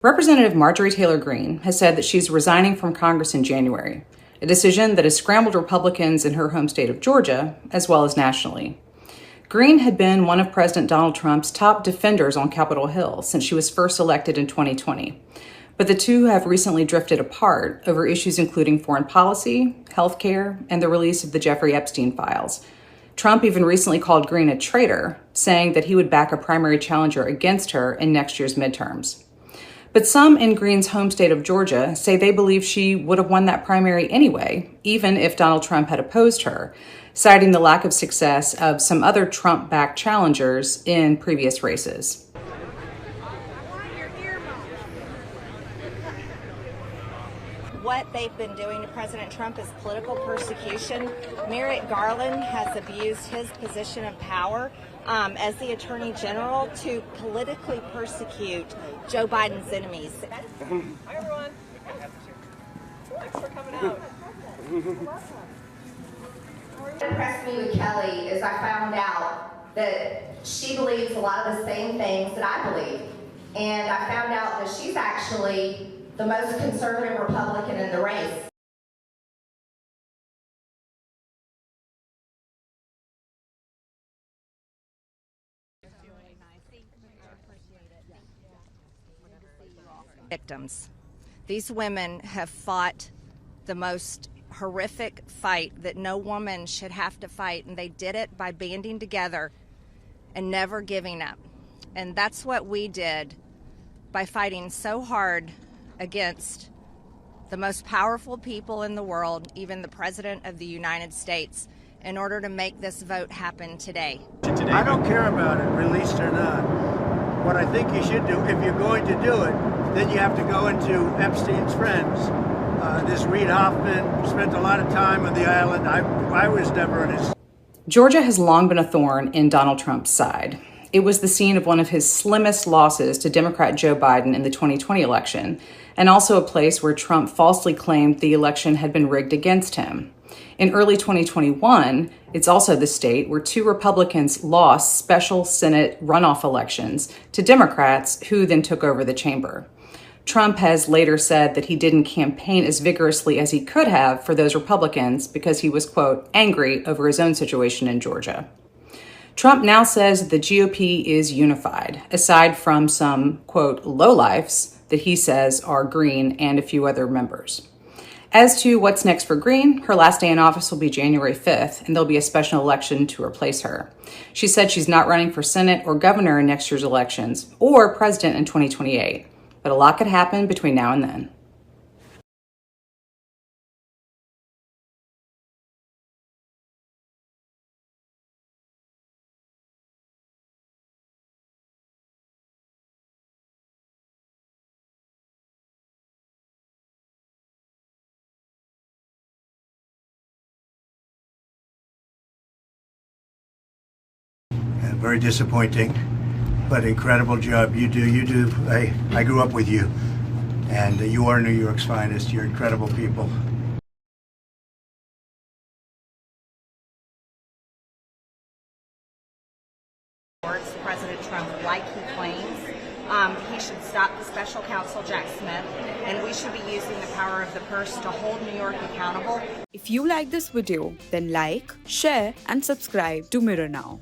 Representative Marjorie Taylor Greene has said that she's resigning from Congress in January, a decision that has scrambled Republicans in her home state of Georgia, as well as nationally. Greene had been one of President Donald Trump's top defenders on Capitol Hill since she was first elected in 2020. But the two have recently drifted apart over issues including foreign policy, healthcare, and the release of the Jeffrey Epstein files. Trump even recently called Greene a traitor, saying that he would back a primary challenger against her in next year's midterms. But some in Greene's home state of Georgia say they believe she would have won that primary anyway, even if Donald Trump had opposed her, citing the lack of success of some other Trump-backed challengers in previous races. What they've been doing to President Trump is political persecution. Merrick Garland has abused his position of power as the Attorney General to politically persecute Joe Biden's enemies. Hi, everyone. Thanks for coming out. What impressed me with Kelly is I found out that she believes a lot of the same things that I believe. And I found out that she's actually the most conservative Republican in the race. Victims. These women have fought the most horrific fight that no woman should have to fight, and they did it by banding together and never giving up. And that's what we did by fighting so hard against the most powerful people in the world, even the President of the United States, in order to make this vote happen today. I don't care about it, released or not. What I think you should do, if you're going to do it, then you have to go into Epstein's friends. This Reid Hoffman spent a lot of time on the island. I was never in his... Georgia has long been a thorn in Donald Trump's side. It was the scene of one of his slimmest losses to Democrat Joe Biden in the 2020 election, and also a place where Trump falsely claimed the election had been rigged against him. In early 2021, it's also the state where two Republicans lost special Senate runoff elections to Democrats who then took over the chamber. Trump has later said that he didn't campaign as vigorously as he could have for those Republicans because he was, quote, angry over his own situation in Georgia. Trump now says the GOP is unified, aside from some, quote, lowlifes that he says are Greene and a few other members. As to what's next for Greene, her last day in office will be January 5th, and there'll be a special election to replace her. She said she's not running for Senate or governor in next year's elections, or president in 2028. But a lot could happen between now and then. Very disappointing, but incredible job you do. I grew up with you, and you are New York's finest. You're incredible people. President Trump, like he claims, he should stop the special counsel Jack Smith, and we should be using the power of the purse to hold New York accountable. If you like this video, then like, share, and subscribe to Mirror Now.